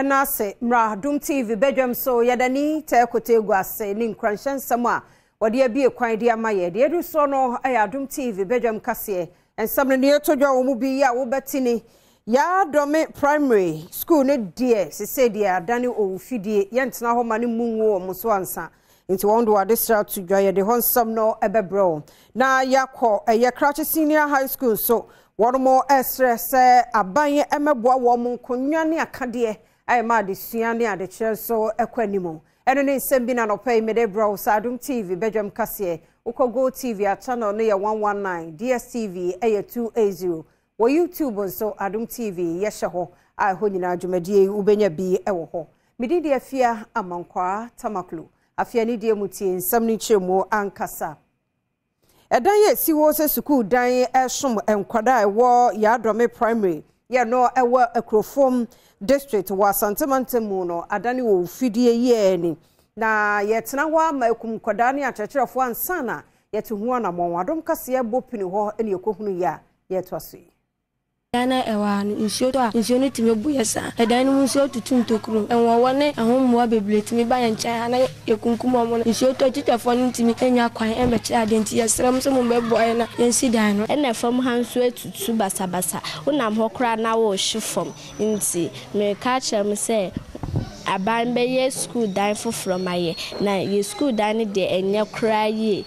Na se mra Adom TV Badwam so yadani tekote guase ni nkranhyen sama wode abie kwan de amaye de edu so no Adom TV Badwam kase ensam ne yetodwa wo mu bi ya wo betini ya Adom primary school ne die se de adani owufidie yentena ho mane munwo mo so ansa nti wondo wade stra to dwa ye de honsam no ebebro na yakọ Krachi Senior High School so wono stress aban emeboa wo mo konwa ne akade I ma de suane ade kire so ekwanimo eno ne nsem bi na no pay me de bro Adom TV Badwam kase ukogo TV a channel no ye 119 DSTV 280 wo YouTube so Adom TV ye hye a ho nyina adwumadie ubenya bi ewo ho medidi afia amankwa tamaklu afia ni die mutie nsam ni chemu ankasa edan ye siwo se school dan esom enkwada ewo ya Adom primary ye no ewo akrofom district wa santamantemu no adani wo fidie ye ni na yetena wa makum kodani akyerkyerefo ansana yetu ho na mo Adom kase bopini ho ene yekohunu ya yeto aso Yana ewa nsuo to a nsuo no timi bu yesa edan no nsuo tutum tokuro enwo wone ahommoa beble timi ba ya nkyai na yekunkum omo nsuo to titafo no timi enya kwan embeche adenti yesrem so mo beboye na yensi dan no ena fam hanso etutu basabasa wonam ho kra na wo hyefom nti me ka chem se aban be ye school dan foforo maye na ye school dan de enya kra ye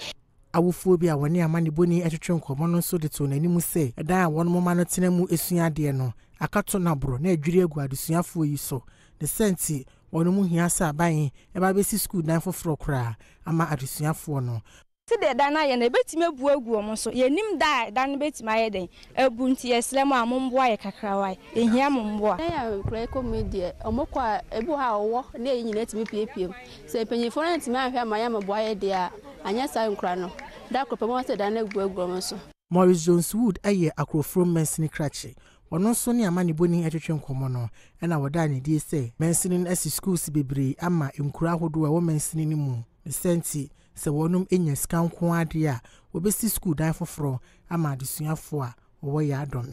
awufo bi a woni amane boni etwetwe nkomo no so de to nanimu se edan a won mo ma no tenemu esua de no akato na bro na adwiri agu adesuafo yi so the senti wonu mu hia sa aban e ba be si school dan foforo kra ama adesuafo no ti de dan na ye na betime bu agu omo so ye nim dan betima ye den abu nti yeslem a momboa ye kakrawai ehia momboa ya kra comedy omokwa ebu ha owo na enyina timi piepiem se penyefo na timi ahwe ma ya meboa ye de a anya sa nkra no da kropomo se dan agu agu omo so Morris Jones Wood aye akrofrom mensini krachi wono so ne amane boni etwetwe nkomo no na woda ne die se mensini asi schools bebre ama nkura hodo a wo mensini ni mu the senti se wonum enya sika nko ade a obesi school dan foforo ama adesuafo a wo ya Adom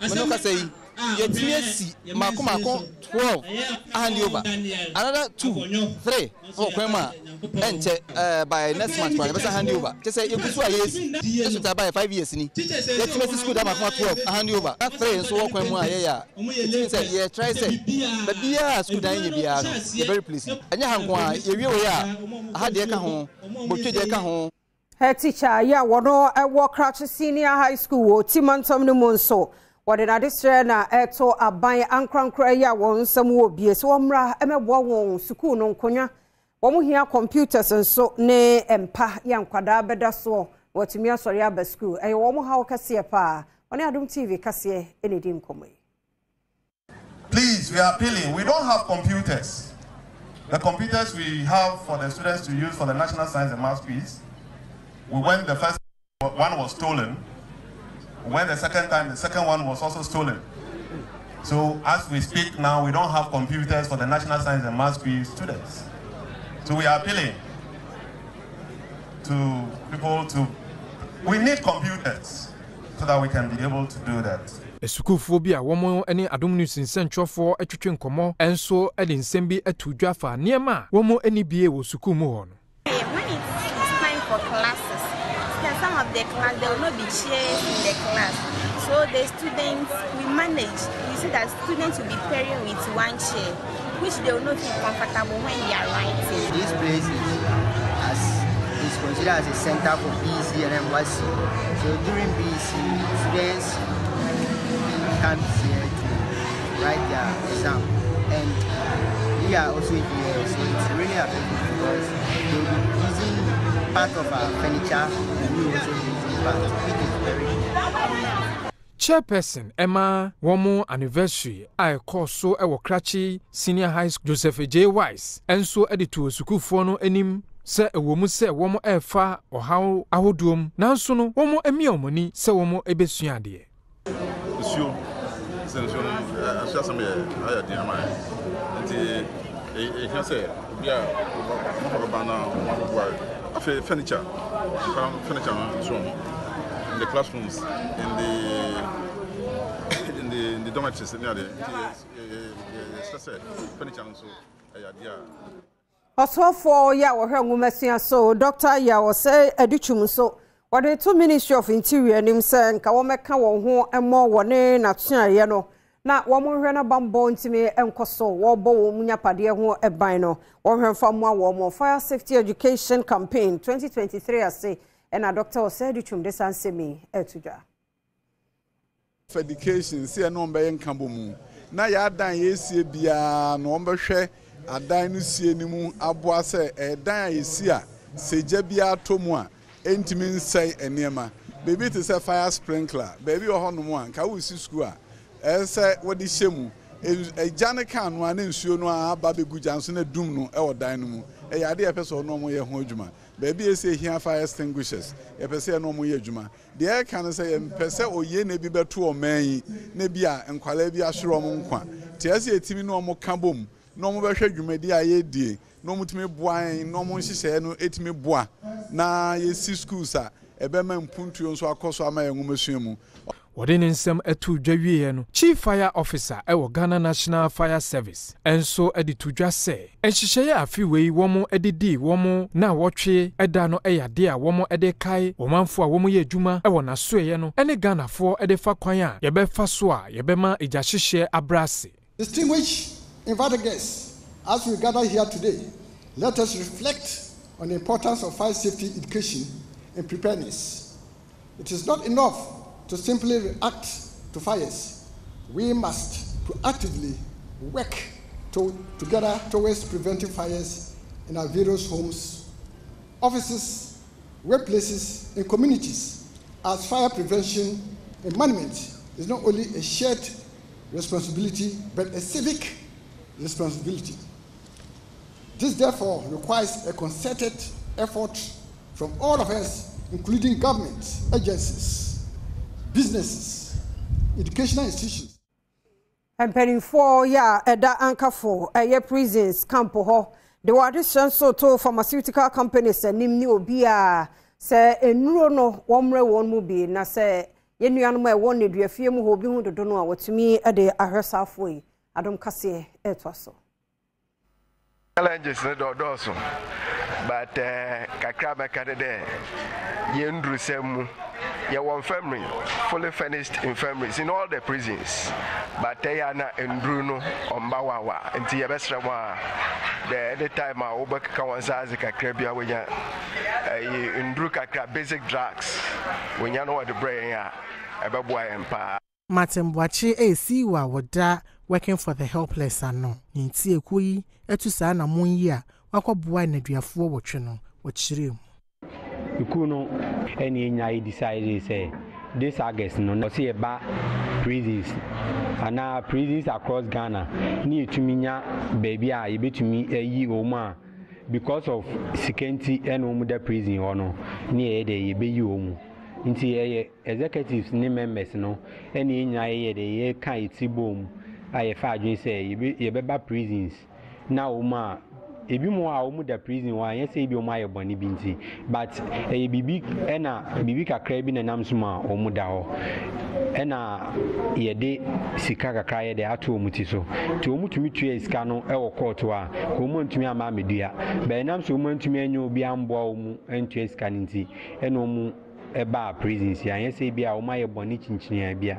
Mano ka say yetiesi mako 12 hand over another 2 3 for kwema enche by next month for better hand over just say ekusu a yes just by 5 years ni yetiesi school da mako 12 hand over 3 so kwema ya say ye try say but bia school dan ye bia very pleasing anya hanko a ye wie we a ha de ka ho botwe de ka ho her teacher ya wono ewo Krachi Senior High School wo timantom ne monso wode na distre na eto aban ankrankra ya won sam wo bie so omra emebo won school no nkonya wo mu hia computers nso ne empa ya nkwada beda so wotimi asori aba school e wo mu ha kase pa one Adom TV kase enedi nkomai. Please, we are appealing. We don't have computers. The computers we have for the students to use for the National Science and Maths quiz, we went the first one was stolen. When the second time, the second one was also stolen. So as we speak now, we don't have computers for the National Science and Maths quiz students. So we are appealing to people we need computers so that we can be able to do that. Esukufobia womo ene Adom News nsentwofo etwetwe nkomo enso ede nsem bi atudwa fa niema womo eni bie wo suku mu ho no. When it's time for classes, some of the class there will not be chairs in the class. So the students we manage. You see that students will be pairing with one chair, which they will not feel comfortable when they are writing. This place is considered as a center for BC and NYC. So during BC, students come here to write their exam, and we are also here. So it's really affecting because they will be using part of our furniture and we also using part, which is very Chairperson Emma womo anniversary I call so ewo Krachi Senior High School Joseph J. Wise enso editor sukufo no anim se ewo mu se womo efa ohaw ahodom nanso no womo emi omoni se womo ebesua de Monsieur senso association me aya de ama nti e can say bia mo bana mo furniture so in the classrooms in the dormitories near the furniture so also for ya wo hwe ngumasia so Dr. ya wo say educhum so what the two Ministry of Interior nim say nka wo meka wo ho emo wo ne na tuaye no na wo mo hwe na bambo ntimi enkoso wo bo wo munyapade ho eban no wo hwe famwa wo mo fire safety education campaign 2023 ase and Dr. o say educhum de sansemi etudwa education see no mbe nkambo mu na ya dan yesie bia no mbehwe adan no sie ni mu aboa se edan yesi a seja bia tomu a entimi nsai enema baby to say fire sprinkler baby oho no a nka wo si school a ese wodi hyemu ejane kan no ana nsuo no aba begu janso na dum no e odan no mu e yade e pese no mo ye ho adwuma baby ese hia fire extinguishers e pese no mo ye adwuma de e kan say e pese oye na bi beto o man na bi a enkwala bi ahwero mo nkwa te ase etimi no mo kabom no mo behwe adwumadi a ye die no mo timi boan no mo nhihye no etimi boa na ye si schools a ebe ma mpuntuo nso akoso ama ye ngumasua mu wode ne nsem atu dwawie no Chief Fire Officer ewo Ghana National Fire Service enso editudwa se enhyehyeye afiwei womo edidi womo na wotwe eda no eyade a womo edekai womanfo a womo ye adwuma ewo nasoeye no ene Ghanafo edefa kwan a yebefa so a yebema ejahyehye abrase. Distinguished invited guests, as we gather here today, let us reflect on the importance of fire safety education and preparedness. It is not enough to simply react to fires. We must proactively work together towards preventing fires in our various homes, offices, workplaces, and communities, as fire prevention and management is not only a shared responsibility, but a civic responsibility. This therefore requires a concerted effort from all of us, including government, agencies, businesses, educational institutions. And penny for ya eda ankafo eye prisons camp ho the wadition so to pharmaceutical companies nim ni obi a se enuro no womre won mu bi na se yenuanu ma won ne duafie mu ho bi hu dodo no a watumi e de ahwesafo yi Adom kase etwaso challenges no do so but kakra meka de yendru semu ye one infirmary fully furnished infirmaries in all the prisons but they are na endru no ombawawa nti ye besra mo a the time a obeka wansa az kakra bia wenya endru kakra basic drugs wenya no the brain a ebeboa empa Martin Boachi AC wa woda working for the helpless ano nti ekuyi etu saa na monyi a wakoboa na duafo wotwe no wochire mu Ikuno any nyai decided say this August no see ba prisons and prisons across Ghana need to minya baby a yebetumi yi oma because of security and omuda prison or no near the yebeyi omu nti executives ni members no any nyai de ye kan itibom aye fa adwen say yebeba prisons na oma ebi mo a omu da prison wa yen say ebi o ma ye boni bi nti but bibi ena bibi kakra bi na nam so ma omu da ho ena ye de sika kakra ye de ato omu ti so ti omu tumi tue sika no e wo court a omu ntumi ama medua be nam so omu ntumi anya obi amboa omu entue sika nti ena omu eba prisons ya yen say bia o ma ye boni chinchinia bia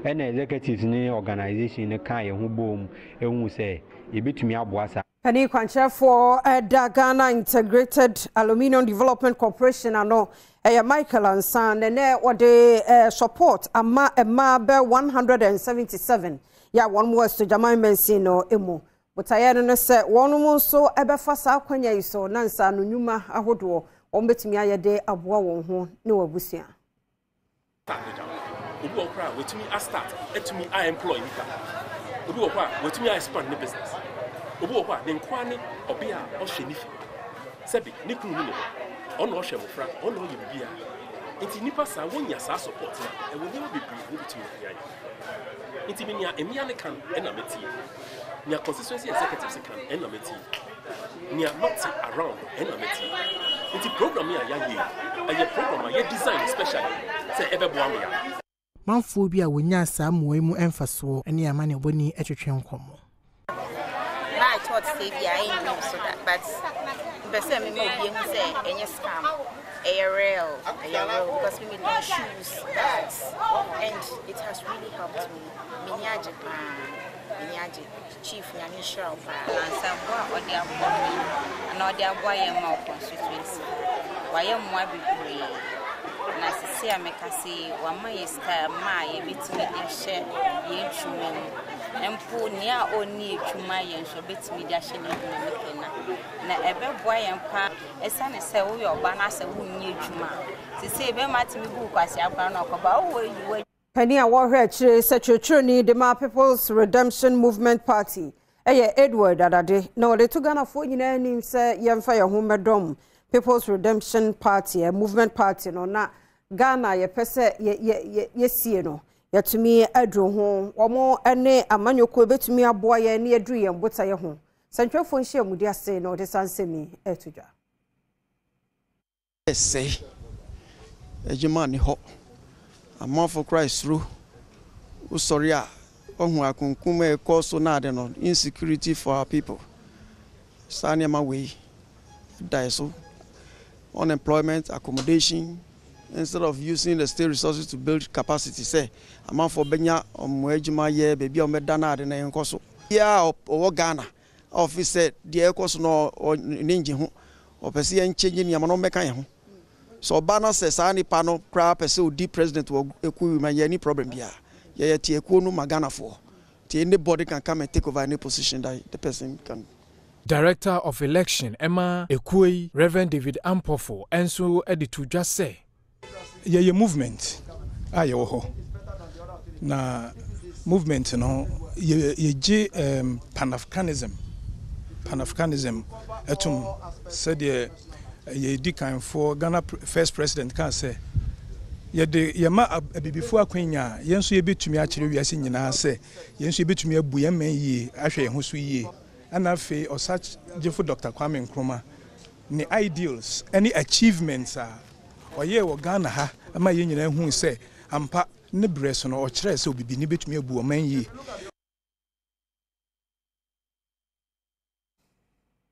ena executives ni organization ne kan ye ho bom ehun say ebetumi aboasa Penny Kwanche for Ghana Integrated Aluminium Development Corporation ano Michael Ansan and what the support ama be 177 ya one more to Jamai Mensino emu but I no say one more so ebe fasa akwanya iso nansa no nyuma ahodo ombetumi ayede aboa won ho ne wabusia obi okra wetumi a start etumi a employ nika obi okra wetumi a expand the business obi okwa de nkwa ne obi a ohwe nifi sebi ne kunu ne ono ohwe mofra ono ye bibia enti nipa sa wonya sa support na e woni obi bi wo bitumi ya enti me nia emia ne kan e na meti nia constituency executives kan e na meti nia not around e na meti enti program ya ye program ya design especially say ebe bo am ya manfo bi a wonya saa moe mu emfaso ene amane oboni etwetwe nkomo. I thought Savia ain't know so that, but me mo say any scam, a real, because we need shoes, bags, and it has really helped me. Minyaji Chief Yanisha and some or their boy, and all their boy and more constituency. Why am I be free? And as I say, I make a say, one my style, my bit to me, share, and poor near or near to my and shall bit me dashing in the making. Na ebe boy and pa, a son is say, we are banners and who need to ma. To say, be matty book as I found out about where you were. Penny a warhead Secretary the Ma People's Redemption Movement Party. Edward Adade. No, they took Ghana for name say Yamfa Adom People's Redemption Party, a movement party, no na Ghana ye pese ye no. Ya to me Adro home, or more ene amanyoko betumi aboa ye ne adru ye mbota ye ho. Santwefo nhia mudia say no de sanse mi etuja. Say ejima ni ho. Among for Christ through Usoria Ohua Kunkume cause na no insecurity for our people. Sanya my way daiso unemployment, accommodation, instead of using the state resources to build capacity. Say among for Benya or Mwejima ye baby or Medana and Encoso. Yeah or Ghana office said the Ecos no or Ninja or Persian changing Yamano Mekayan. So Bana says any panel crap as so deep president will any problem here. Yeah, Tiekuno Magana for. Anybody can come and take over any position that the person can. Director of Election Emma Ekui, Reverend David Ampofo, and so editor just say. Yeah, movement. Ayo na movement no ye Pan-Africanism. Pan-Africanism etum said ye dikan for Ghana first president can say ye de ye ma abibifo akwanya ye nso ye betumi a kire wiase nyina se ye nso ye betumi abu ye man yi ahwe ye ho so yi ana fe osach jefo Dr. Kwame Nkrumah ni ideals any achievements are oye wo Ghana ha ama ye nyina hu se ampa ne breso no o kire se obibi ni betumi abu o man yi.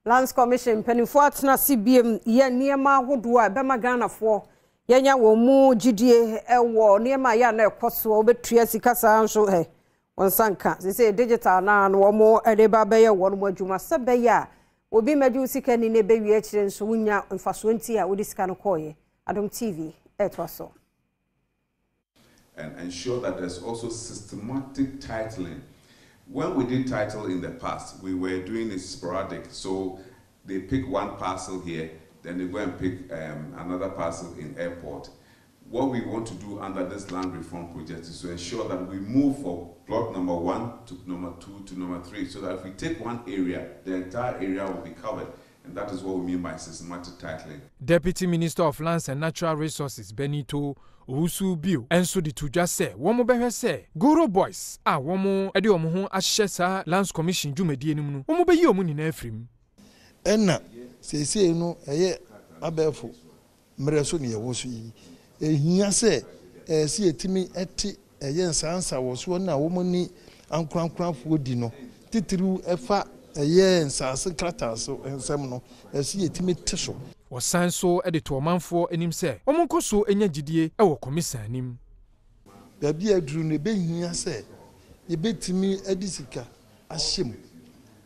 Lands Commission penifo atena CBM ye niema hodo a be magana fo yenya wo mu gidie ewo niema ya na ekoso obetua sika sa nso he onsanka se digital na no wo edeba be ye wo no adwuma se be ya obi madu sika ni ne be wi akire nso wunya mfaso nti a wodi sika no koye Adom TV etwaso and ensure that there's also systematic titling. When we did title in the past, we were doing it sporadic. So they pick one parcel here, then they go and pick another parcel in airport. What we want to do under this land reform project is to ensure that we move from plot number 1 to number 2 to number 3, so that if we take one area, the entire area will be covered. And that is what we mean by systematic titling. Deputy Minister of Lands and Natural Resources, Benito Usu Biu, and so the two just say, one more say, Goro boys, one more edi omo ashesa Lands Commission Jumedi enu, omo be yomu ni nefrim. Enna, se no, abefo, mreso ni yewosu yi. Ehia se, si etimi eti, nsansa woso na womo ni ankurankurafuo di no. Titiru efa nsansa krata so ensem no, si etimi teso. Wasan so editor manfo enim se omonko so enya gidie e wo commission anim da bia aduru ne behia se ye betimi adisika ahyem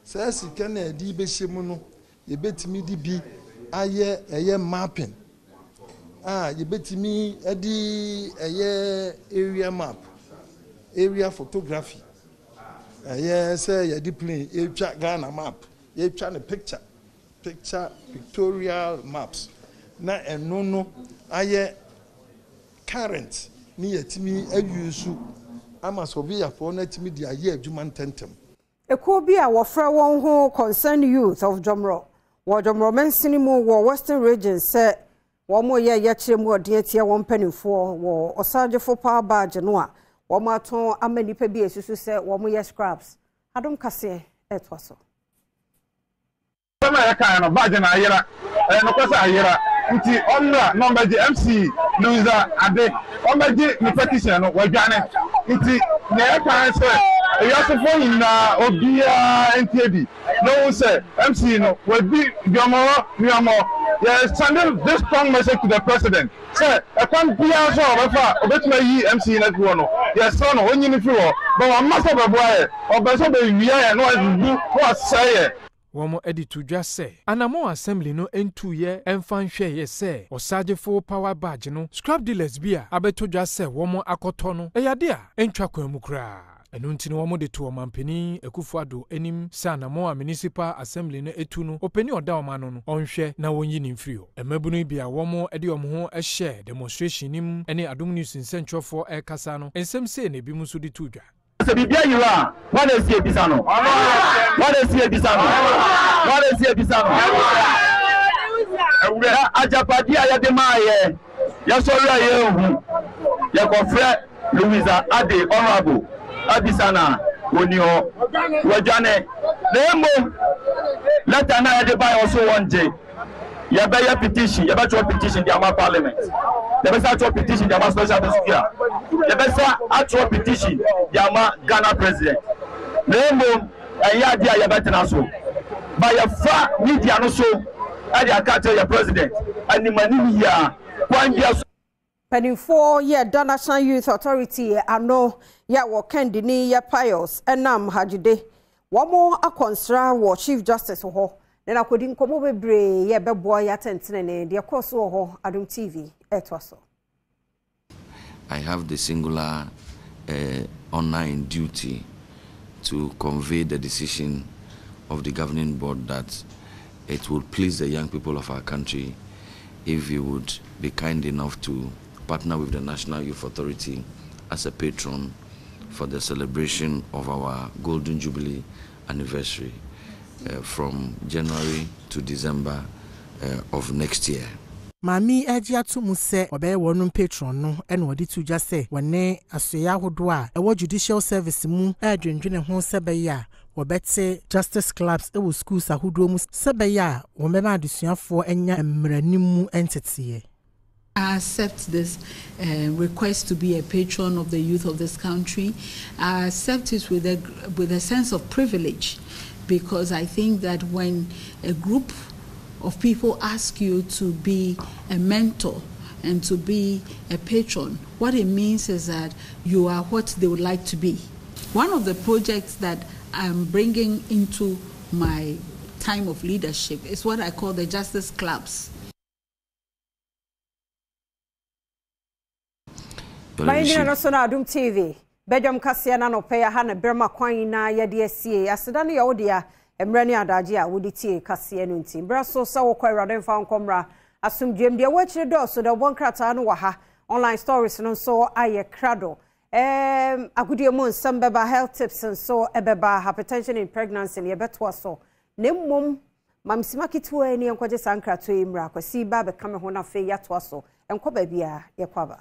se sika na adi behyem no ye betimi di bi aye mapping ye betimi adi area map area photography say ye di plan ye twa Ghana map ye twa ne picture pictorial maps na eno aye current ni yetimi ayusu ama sovia for na timi di aye adwuma ntentem eko bi a wofra won ho concern youth of Jomro wo Jomro mensini mu wo Western region se wo mo ye kire mu ode atia won panifo wo osagefo power badge no a wo ma ton amanipa bi esusu se wo mo ye scraps Adom kase etwaso Sama ya kana badge na ayira no kwasa ayira nti onna number the MC Louisa Ade omeji ni petition no wadwane nti na kan say eyasofo nyina obia ntiebi no say MC no wadi biomo yes send this strong message to the president say e kan bia so obefa obetuma yi MC na go no yes so no onyi ni fi wo but wa masa beboa e obeso be wiya e no azu ko say Womo editu dwa se anamo assembly no entu ye emfa nhwe ye se osagefo power badge no scrap dealers bia abeto dwa se womo akoto no eyade a entwa kwamu kra enu ntini womo de to omampani Akufo-Addo enim se anamo municipal assembly no etu no openi oda omano no onhwe na wonyi ni mfrio emabunu bia womo ede omho ehye demonstration nim ene Adom news nsentwofo ekasa no ensem se na ebi muso de tu dwa se bibia yiwa what is here bisano what is here bisano what is here bisano ajapadi ayade maaye ya sori aye ohu ya kofre Louisa Ade honorable abisana oni ho wajane nemo leta na ayade buy also one day ya be ya petition ya be to petition the parliament the be to petition the special speaker the be to petition the Ghana president nemo ya dia ya betena so ba ya fa media no so e dia ka tell your president animani ya kwangia Penifo ye National Youth Authority ano ya wakendini ya Pius enam hajide wamo akonsra wo Chief Justice ho na kodi nkomo bebre ye beboa ya tentene de koso ho Adom TV etwaso. I have the singular honor and duty to convey the decision of the governing board that it would please the young people of our country if you would be kind enough to partner with the National Youth Authority as a patron for the celebration of our Golden Jubilee anniversary from January to December of next year. Mami eji atumu se obe wonum patron no ene odi tuja se wone asoya hodo a ewo judicial service mu adwendwene ho sebe ya wobete justice clubs ewo schools ahodo mu sebe ya womema adusuafo enya emranimu entity. I accept this request to be a patron of the youth of this country. I accept it with a sense of privilege, because I think that when a group of people ask you to be a mentor and to be a patron, what it means is that you are what they would like to be. One of the projects that I'm bringing into my time of leadership is what I call the Justice Clubs. Bayina no so na Adom TV Badwam kase na no pe ya ha na brema kwan na ya de asie aseda no ya wo de a emre ne adaje a wo de tie kase no nti bra so sa wo kwa Awurade mfa nkomra asomdwem de wo chire do so de bon krata no wa ha online stories no so aye krado agudie mo nsam beba health tips so ebeba hypertension in pregnancy ne beto so nemmom mamsima kitwa ni enkoje sankrato emra kwasi ba be kame ho na fe ya to so enko ba bia ye kwaba.